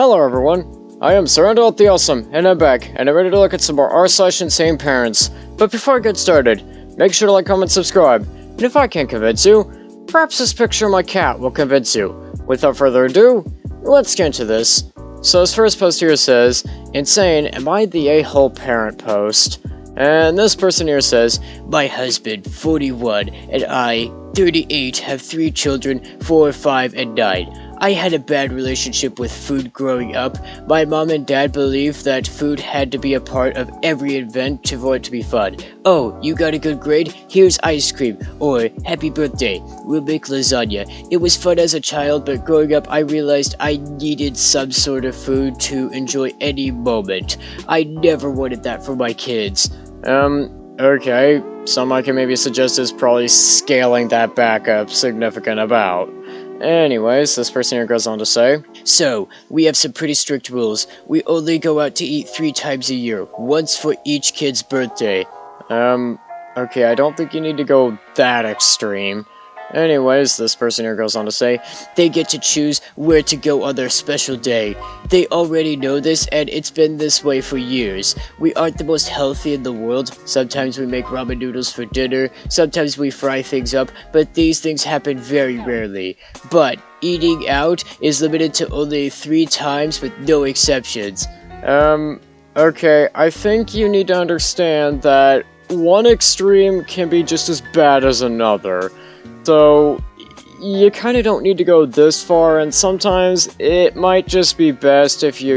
Hello everyone, I am Surrendal the Awesome, and I'm back, and I'm ready to look at some more r/insane parents. But before I get started, make sure to like, comment, subscribe, and if I can't convince you, perhaps this picture of my cat will convince you. Without further ado, let's get into this. So this first post here says, Insane, am I the a-hole parent post? And this person here says, my husband, 41, and I, 38, have 3 children, 4, 5, and 9. I had a bad relationship with food growing up. My mom and dad believed that food had to be a part of every event for it to be fun. Oh, you got a good grade? Here's ice cream. Or, happy birthday. We'll make lasagna. It was fun as a child, but growing up I realized I needed some sort of food to enjoy any moment. I never wanted that for my kids. Okay. Some I can maybe suggest is probably scaling that back a significant amount. Anyways, this person here goes on to say, so, we have some pretty strict rules. We only go out to eat 3 times a year, once for each kid's birthday. Okay, I don't think you need to go that extreme. Anyways, this person here goes on to say, they get to choose where to go on their special day. They already know this, and it's been this way for years. We aren't the most healthy in the world. Sometimes we make ramen noodles for dinner, sometimes we fry things up, but these things happen very rarely. But eating out is limited to only 3 times with no exceptions. Okay, I think you need to understand that one extreme can be just as bad as another. So, you kinda don't need to go this far, and sometimes it might just be best if you,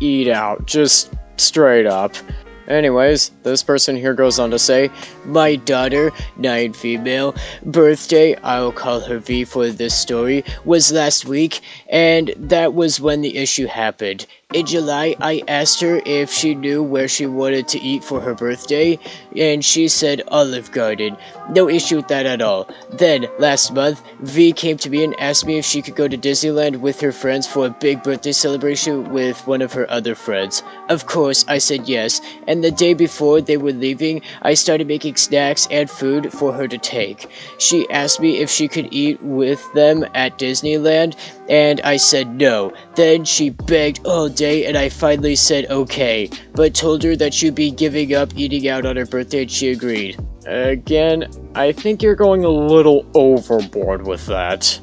eat out, just straight up. Anyways, this person here goes on to say, my daughter, 9 female, birthday, I'll call her V for this story, was last week, and that was when the issue happened. In July, I asked her if she knew where she wanted to eat for her birthday, and she said Olive Garden. No issue with that at all. Then, last month, V came to me and asked me if she could go to Disneyland with her friends for a big birthday celebration with one of her other friends. Of course, I said yes, and the day before they were leaving, I started making snacks and food for her to take. She asked me if she could eat with them at Disneyland, and I said no. Then she begged all day, and I finally said okay, but told her that she'd be giving up eating out on her birthday, and she agreed. Again, I think you're going a little overboard with that.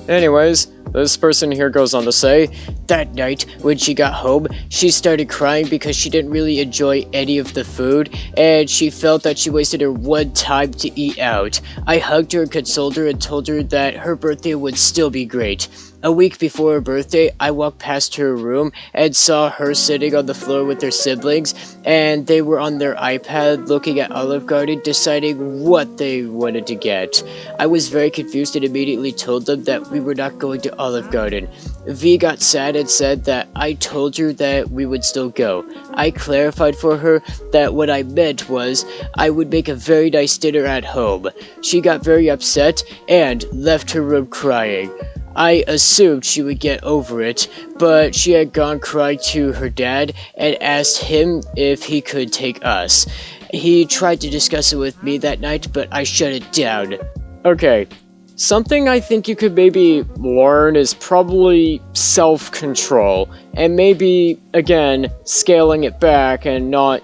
Anyways, this person here goes on to say, that night, when she got home, she started crying because she didn't really enjoy any of the food, and she felt that she wasted her one time to eat out. I hugged her and consoled her and told her that her birthday would still be great. A week before her birthday, I walked past her room and saw her sitting on the floor with her siblings, and they were on their iPad looking at Olive Garden, deciding what they wanted to get. I was very confused and immediately told them that we were not going to Olive Garden. V got sad and said that I told her that we would still go. I clarified for her that what I meant was I would make a very nice dinner at home. She got very upset and left her room crying. I assumed she would get over it, but she had gone crying to her dad and asked him if he could take us. He tried to discuss it with me that night, but I shut it down. Okay, something I think you could maybe learn is probably self-control, and maybe, again, scaling it back and not,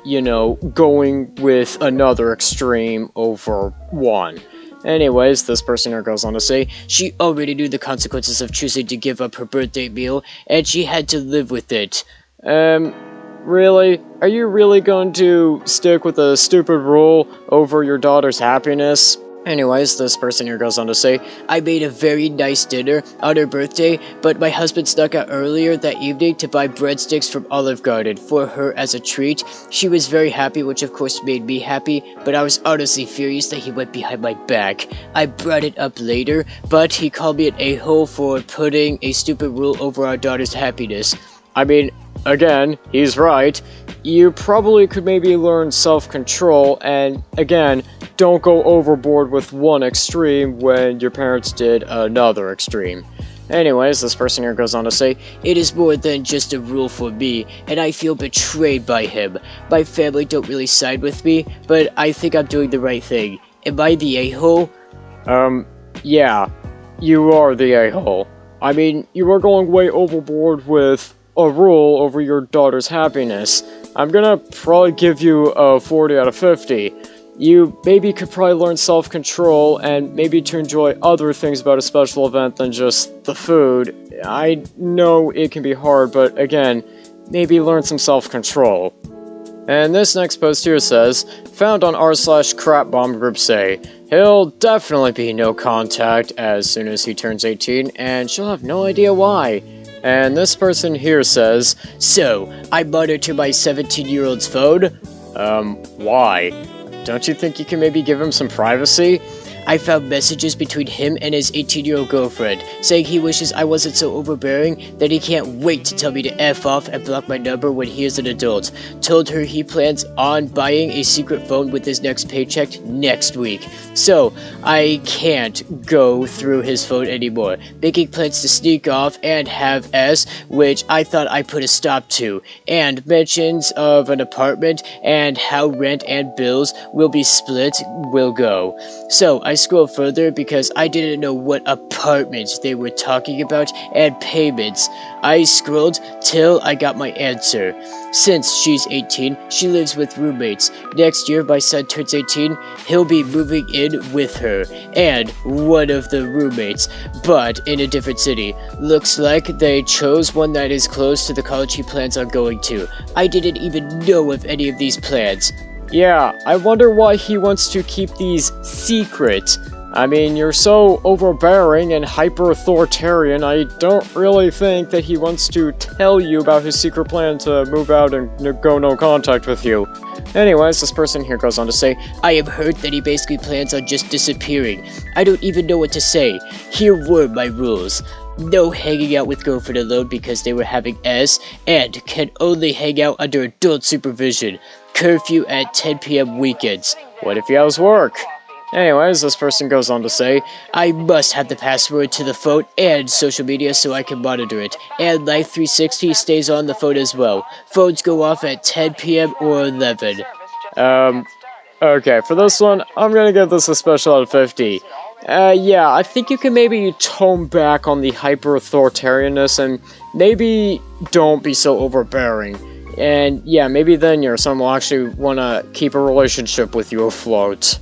going with another extreme over one. Anyways, this person here goes on to say, she already knew the consequences of choosing to give up her birthday meal, and she had to live with it. Really? Are you really going to stick with a stupid rule over your daughter's happiness? Anyways, this person here goes on to say, I made a very nice dinner on her birthday, but my husband snuck out earlier that evening to buy breadsticks from Olive Garden for her as a treat. She was very happy, which of course made me happy, but I was honestly furious that he went behind my back. I brought it up later, but he called me an a-hole for putting a stupid rule over our daughter's happiness. I mean, again, he's right. You probably could maybe learn self-control, and again, don't go overboard with one extreme when your parents did another extreme. Anyways, this person here goes on to say, it is more than just a rule for me, and I feel betrayed by him. My family don't really side with me, but I think I'm doing the right thing. Am I the a-hole? Yeah, you are the a-hole. I mean, you are going way overboard with a rule over your daughter's happiness. I'm gonna probably give you a 40 out of 50. You maybe could probably learn self-control and maybe to enjoy other things about a special event than just the food. I know it can be hard, but again, maybe learn some self-control. And this next post here says, found on r/crapbomb group say, he'll definitely be no contact as soon as he turns 18 and she'll have no idea why. And this person here says, so, I monitor my 17-year-old's phone? Why? Don't you think you can maybe give him some privacy? I found messages between him and his 18-year-old girlfriend, saying he wishes I wasn't so overbearing, that he can't wait to tell me to F off and block my number when he is an adult. Told her he plans on buying a secret phone with his next paycheck next week. So, I can't go through his phone anymore, making plans to sneak off and have S, which I thought I put a stop to, and mentions of an apartment and how rent and bills will be split will go. So, I scrolled further because I didn't know what apartments they were talking about and payments. I scrolled till I got my answer. Since she's 18, she lives with roommates. Next year my son turns 18, he'll be moving in with her and one of the roommates, but in a different city. Looks like they chose one that is close to the college he plans on going to. I didn't even know of any of these plans. Yeah, I wonder why he wants to keep these secret. I mean, you're so overbearing and hyper-authoritarian, I don't really think that he wants to tell you about his secret plan to move out and go no contact with you. Anyways, this person here goes on to say, I have heard that he basically plans on just disappearing. I don't even know what to say. Here were my rules. No hanging out with girlfriend alone because they were having S, and can only hang out under adult supervision. Curfew at 10 p.m. weekends. What if he has work? Anyways, this person goes on to say, I must have the password to the phone and social media so I can monitor it. And Life 360 stays on the phone as well. Phones go off at 10 p.m. or 11. Okay, for this one, I'm gonna give this a special out of 50. Yeah, I think you can maybe tone back on the hyper-authoritarianness and maybe don't be so overbearing. And yeah, maybe then your son will actually want to keep a relationship with you afloat.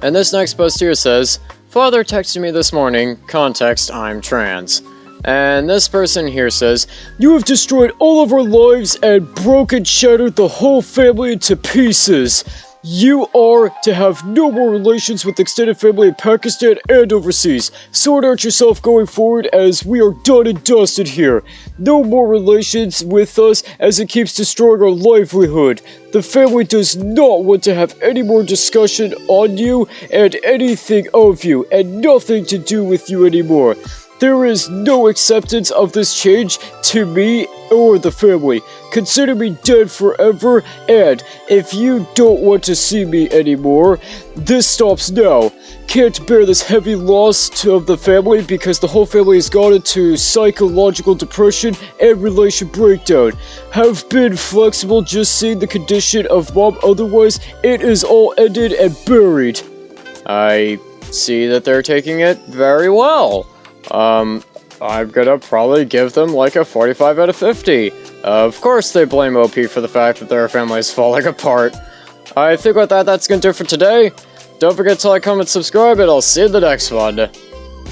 And this next post here says, Father texted me this morning, context, I'm trans. And this person here says, you have destroyed all of our lives and broken, shattered the whole family into pieces. You are to have no more relations with extended family in Pakistan and overseas. Sort out yourself going forward as we are done and dusted here. No more relations with us as it keeps destroying our livelihood. The family does not want to have any more discussion on you and anything of you and nothing to do with you anymore. There is no acceptance of this change to me or the family. Consider me dead forever, and if you don't want to see me anymore, this stops now. Can't bear this heavy loss of the family because the whole family has gone into psychological depression and relation breakdown. Have been flexible just seeing the condition of mom, otherwise it is all ended and buried. I see that they're taking it very well. I'm gonna probably give them like a 45 out of 50. Of course they blame OP for the fact that their family is falling apart. I think with that, that's gonna do it for today. Don't forget to like, comment, subscribe, and I'll see you in the next one.